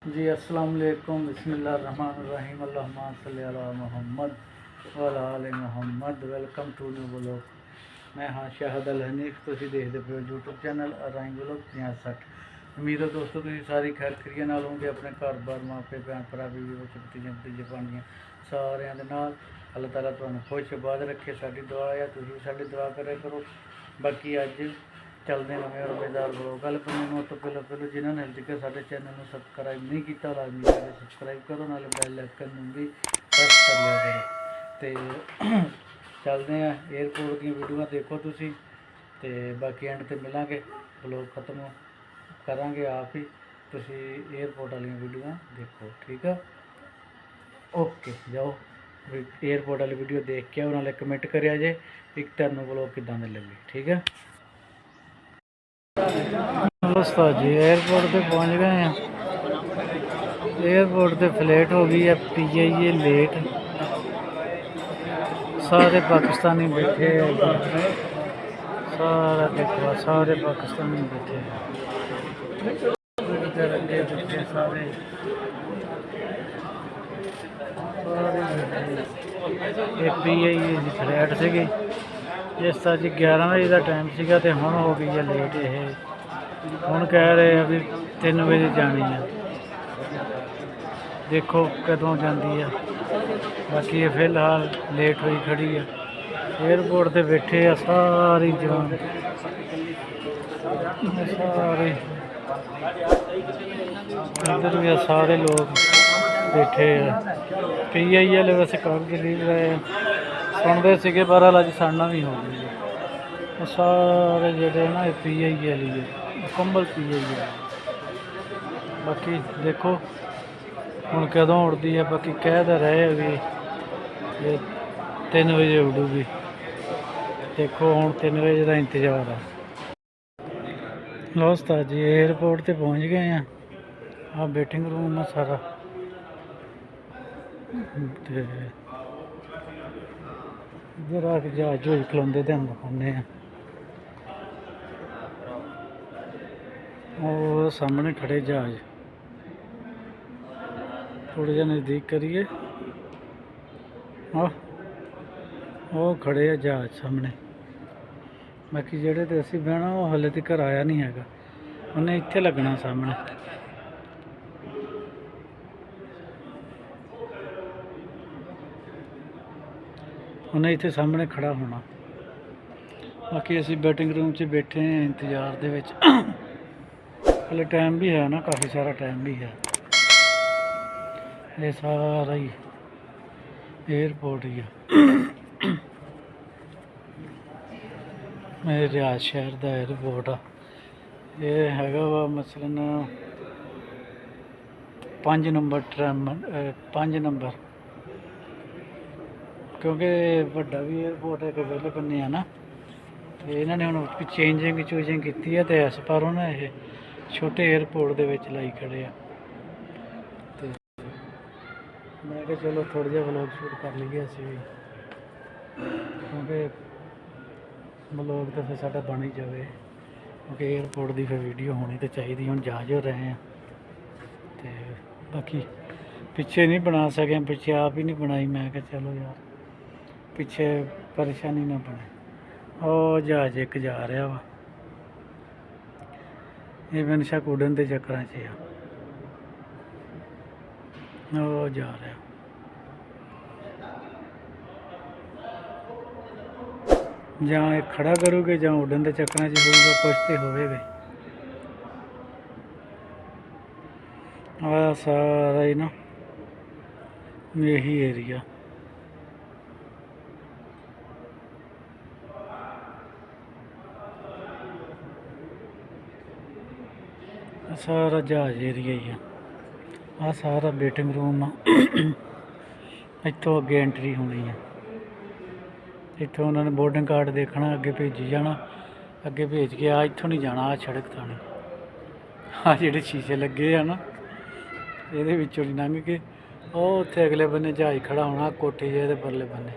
जी अस्सलाम वालेकुम बिस्मिल्लाहिर्रहमानिर्रहीम अल्लाहुम्मा सल्ली अला मुहम्मद व अला आले Muhammad. Welcome to new blog. मैं हाँ शाहद अल हनीफ, तुसीं देखदे पे यूट्यूब चैनल अराई ब्लॉग 5060। उम्मीद है दोस्तों तुसीं सारी खैर खरीए नाल होंगे, अपने घर बार मापे भैन भरा बीवी बच्चे भतीजे भाणजियां सारियां दे नाल। अल्लाह ताला तुहानूं खुश आबाद रखे, साडी दुआ है तुसीं भी साडी दुआ करे करो। बाकी अज चलते नवे और मज़ेदार ब्लॉग। गल बनने तो पहले जिन्होंने हल तक साढ़े चैनल में सबसक्राइब नहीं किया लाजमी करके सबसक्राइब करो, नाले बैल आइकन भी प्रेस कर लिया करो। तो चलते हैं एयरपोर्ट दी वीडियो देखो तुसी, ते बाकी एंड ते मिलांगे, ब्लॉग खत्म करांगे आप ही। तुसी एयरपोर्ट वाली वीडियो देखो, ठीक है? ओके जाओ एयरपोर्ट वाली वीडियो देख के उन्होंने कमेंट करिया जे एक तुहानूं ब्लॉग किदां दे लगे, ठीक है? दोस्तों जी एयरपोर्ट पे पहुंच गए हैं। एयरपोर्ट पे फ्लाइट हो गई है PIA लेट। सारे पाकिस्तानी बैठे हैं, सारा देखो सारे पाकिस्तानी बैठे हैं, सारे ये PIA की फ्लाइट सी जिस तरह जी 11 बजे का टाइम सीगा ते हुण हो गई है लेट। ये हुण कह रहे हैं भी 3 बजे जानी है, देखो कदों जाती है। बाकी ये फिलहाल लेट हुई खड़ी है। एयरपोर्ट पे बैठे आ सारी जवान, सारे इधर भी सारे लोग बैठे हैं। PIA वाले वैसे काफ़ी लीव रहे हैं, सुनते थे बहरहाल अज साढ़ा भी हो गई है। सारे जोड़े ना PIA वाली है, मुकम्मल PIA। बाकी देखो हुण कदों उड़ती है, बाकी कह तो रहे भी ये 3 बजे उड़ूगी। देखो हुण 3 बजे का इंतजार है। लो उस्ताद जी एयरपोर्ट पर पहुँच गए हैं। आ वेटिंग रूम है सारा, इधर आके जहाज जूज खलोंदे ते हम दिखाने हैं। और सामने खड़े जहाज, थोड़ा जा नज़दीक करिए। वो खड़े है जहाज सामने। बाकी जेड़े ते असीं बहना वो हले तक आया नहीं है, उन्हें इत्थे लगना सामने। उन्हें इत्थे सामने खड़ा होना। बाकी असीं वेटिंग रूम च बैठे हैं इंतजार दे विच। हले टाइम भी है ना, काफ़ी सारा टाइम भी है। ये सारा ही एयरपोर्ट ही है। मेरे रियाज शहर का एयरपोर्ट आ। ये हैगा वा मसलन 5 नंबर 5 नंबर, क्योंकि बड़ा भी एयरपोर्ट है वेले बने है ना, तो इन्होंने हम चेंजिंग चूजिंग की है, तो इस पर उन्हें ये छोटे एयरपोर्ट के लाई खड़े आ। तो मैं क्या चलो थोड़ा जहा व्लॉग शूट कर लीए असी भी, क्योंकि व्लॉग तो फिर साडा बन ही जाए, क्योंकि एयरपोर्ट की फिर वीडियो होनी तो चाहिए। हम जा जो रहे हैं, तो बाकी पिछे नहीं बना सके, पिछे आप ही नहीं बनाई। मैं क्या चलो यार पिछे परेशानी ना बने। और जहाज एक जा रहा वा, ये मैंने शक उड़न के चक्कर च आ जा रहा। जहाँ एक खड़ा करोगे जहाँ उड़न के चक्कर च होगा, कुछ तो होगा। आ सारा ही ना यही एरिया, सारा जहाज एरिया ही है। आ सारा वेटिंग रूम आ। इतों अगे एंट्री होनी है, इतों उन्होंने बोर्डिंग कार्ड देखना, अगे भेजी जाना, अगे भेज के आ इतों नहीं जाना। आ सड़क थानी आ जेडे शीशे लगे है ना, ये नहीं लंघ के वो उत्थे अगले बन्ने जहाज खड़ा होना, कोठी जे परले बन्ने,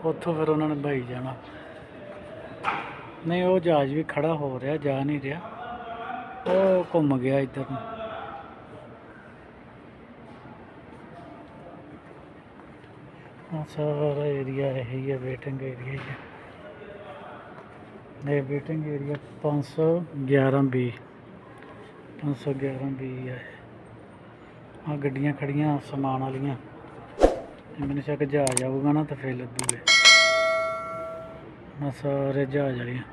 उत्थों फिर उन्होंने बही जाना। नहीं वो जहाज भी खड़ा हो रहा, जा नहीं रहा। ਉਹ ਘੁੰਮ ਗਿਆ ਇੱਧਰ ਨੂੰ। ਆਹ ਸਾਰਾ ਏਰੀਆ ਇਹੀ ਹੈ, ਵੇਟਿੰਗ ਏਰੀਆ ਹੀ ਹੈ। ਇਹ ਵੇਟਿੰਗ ਏਰੀਆ 511B 511B ਹੈ। ਆ ਗੱਡੀਆਂ ਖੜੀਆਂ ਸਮਾਨ ਵਾਲੀਆਂ, ਮੈਨੂੰ ਸ਼ੱਕ ਜਹਾਜ਼ ਆਊਗਾ ਨਾ ਤਾਂ ਫਿਰ ਲੱਦੂਗੇ। ਆ ਸਾਰੇ ਜਹਾਜ਼ ਵਾਲੀਆਂ,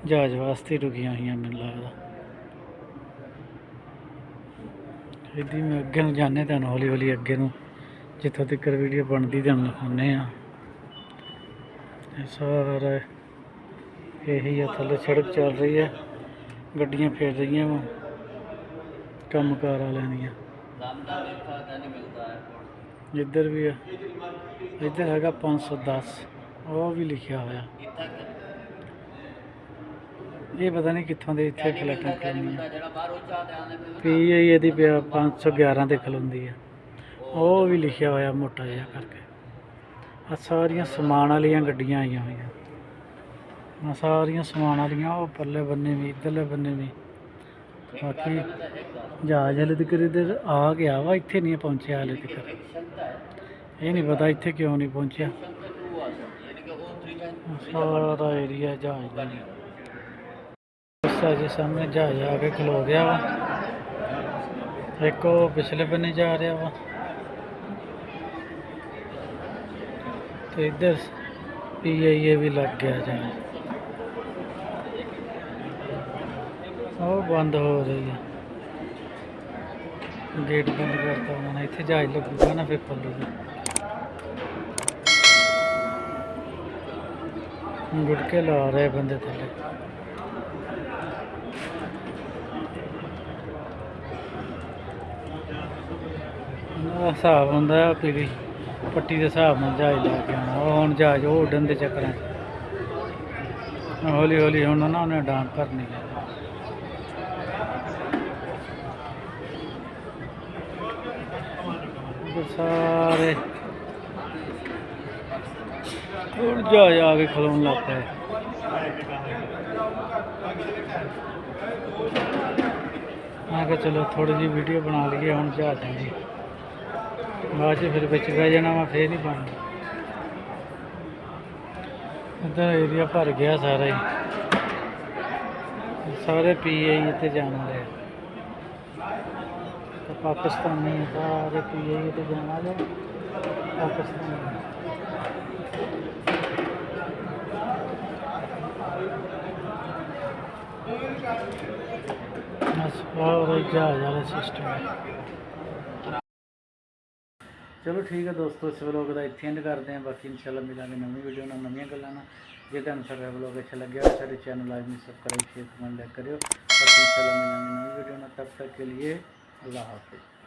ਜਹਾਜ਼ ਵਾਸਤੇ ਰੁਕੀਆਂ ਹੋਈਆਂ ਮੈਨੂੰ ਲੱਗਦਾ। ਇੱਦਾਂ ਮੈਂ ਅੱਗੇ ਨੂੰ ਜਾਂਦੇ ਤੁਹਾਨੂੰ ਹੌਲੀ ਹੌਲੀ ਅੱਗੇ ਨੂੰ ਜਿੱਥੋਂ ਤੱਕ ਵੀਡੀਓ ਬਣਦੀ ਤੁਹਾਨੂੰ ਦਿਖਾਉਂਦੇ ਹਾਂ। ਸਾਰਾ ਇਹੀ ਆ, ਥੱਲੇ ਸੜਕ ਚੱਲ ਰਹੀ ਹੈ, ਗੱਡੀਆਂ ਫਿਰ ਰਹੀਆਂ ਵਾ ਕੰਮਕਾਰ ਵਾਲਿਆਂ ਦੀਆਂ। ਜਿੱਧਰ ਵੀ ਆ, ਇੱਧਰ ਹੈਗਾ 510, ਉਹ ਵੀ ਲਿਖਿਆ ਹੋਇਆ। ਇਹ ਪਤਾ ਨਹੀਂ ਕਿੱਥੋਂ ਦੇ ਇੱਥੇ ਫਲੈਟਾਂ ਖਲੋਂਦੀਆਂ। PI ਇਹਦੀ 511 ਤੇ ਖਲੋਂਦੀ ਆ, ਉਹ ਵੀ ਲਿਖਿਆ ਹੋਇਆ ਮੋਟਾ ਜਿਹਾ ਕਰਕੇ। ਆ ਸਾਰੀਆਂ ਸਮਾਨ ਵਾਲੀਆਂ ਗੱਡੀਆਂ ਆਈਆਂ ਹੋਈਆਂ, ਆ ਸਾਰੀਆਂ ਸਮਾਨ ਵਾਲੀਆਂ। ਉਹ ਪਰਲੇ ਬੰਨੇ ਵੀ ਇੱਧਰਲੇ ਬੰਨੇ ਵੀ। ਬਾਕੀ ਜਹਾਜ਼ ਹਲੇ ਤੱਕ ਇੱਧਰ ਆ ਗਿਆ ਵਾ, ਇੱਥੇ ਨਹੀਂ ਪਹੁੰਚਿਆ ਹਲੇ ਤੱਕ। ਇਹ ਨਹੀਂ ਪਤਾ ਇੱਥੇ ਕਿਉਂ ਨਹੀਂ ਪਹੁੰਚਿਆ। ਸਾਰਾ ਏਰੀਆ ਜਹਾਜ਼ ਦਾ ਜੀ ਸਾਹਮਣੇ ਜਹਾਜ਼ ਆ ਕੇ ਖਲੋ ਗਿਆ ਵਾ। ਇੱਕ ਉਹ ਪਿਛਲੇ ਬੰਨੇ ਜਾ ਰਿਹਾ ਵਾ ਤੇ ਇੱਧਰ PIA ਵੀ ਲੱਗ ਗਿਆ ਜਹਾਜ਼। ਉਹ ਬੰਦ ਹੋ ਰਹੀ ਹੈ, ਗੇਟ ਬੰਦ ਕਰਤਾ ਉਹਨਾਂ ਨੇ। ਇੱਥੇ ਜਹਾਜ਼ ਲੱਗੂਗਾ ਨਾ ਫਿਰ ਖੁੱਲੂਗਾ। ਗੁੜਕੇ ਲਾ ਰਹੇ ਬੰਦੇ ਥੱਲੇ। ਹਿਸਾਬ ਹੁੰਦਾ ਪੀਲੀ ਪੱਟੀ ਦੇ ਹਿਸਾਬ ਨਾਲ ਜਹਾਜ਼ ਲੈ ਕੇ ਆਉਣਾ। ਉਹ ਹੁਣ ਜਹਾਜ਼ ਉਹ ਉੱਡਣ ਦੇ ਚੱਕਰਾਂ 'ਚ ਹੌਲੀ ਹੌਲੀ ਹੁਣ ਨਾ ਉਹਨੇ ਡਾਂਗ ਭਰਨੀ ਹੈ। ਸਾਰੇ ਹੁਣ ਜਹਾਜ਼ ਆ ਕੇ ਖਲੋਣ ਲੱਗ ਪਏ। ਮੈਂ ਕਿਹਾ ਚਲੋ ਥੋੜੀ ਜਿਹੀ ਵੀਡੀਓ ਬਣਾ ਲਈਏ ਹੁਣ ਜਹਾਜ਼ਾਂ ਦੀ, ਬਾਅਦ 'ਚ ਫਿਰ ਵਿੱਚ ਬਹਿ ਜਾਣਾ ਵਾ, ਫੇਰ ਨਹੀਂ ਬਣਨੀ। ਇੱਧਰ ਏਰੀਆ ਭਰ ਗਿਆ ਸਾਰਾ ਹੀ, ਸਾਰੇ PI ਤੇ ਜਾਣ ਵਾਲੇ। ਪਾਕਿਸਤਾਨੀ ਸਾਰੇ PI ਤੇ ਜਾਣ ਵਾਲੇ ਪਾਕਿਸਤਾਨੀ। जहाज वाला सिस्टम है। चलो ठीक है दोस्तों, इस व्लॉग का इत्थे एंड करते हैं। बाकी इंशाल्लाह मिलेंगे नवी वीडियो ना नवी गल्लां ना। जे तुहानूं साडा व्लॉग अच्छा लगे तो साडे चैनल लाजमी सब्सक्राइब शेयर कमेंट लाइक करियो। बाकी इंशाल्लाह मिलेंगे नवी वीडियो ना, तब तक के लिए अल्लाह हाफिज़।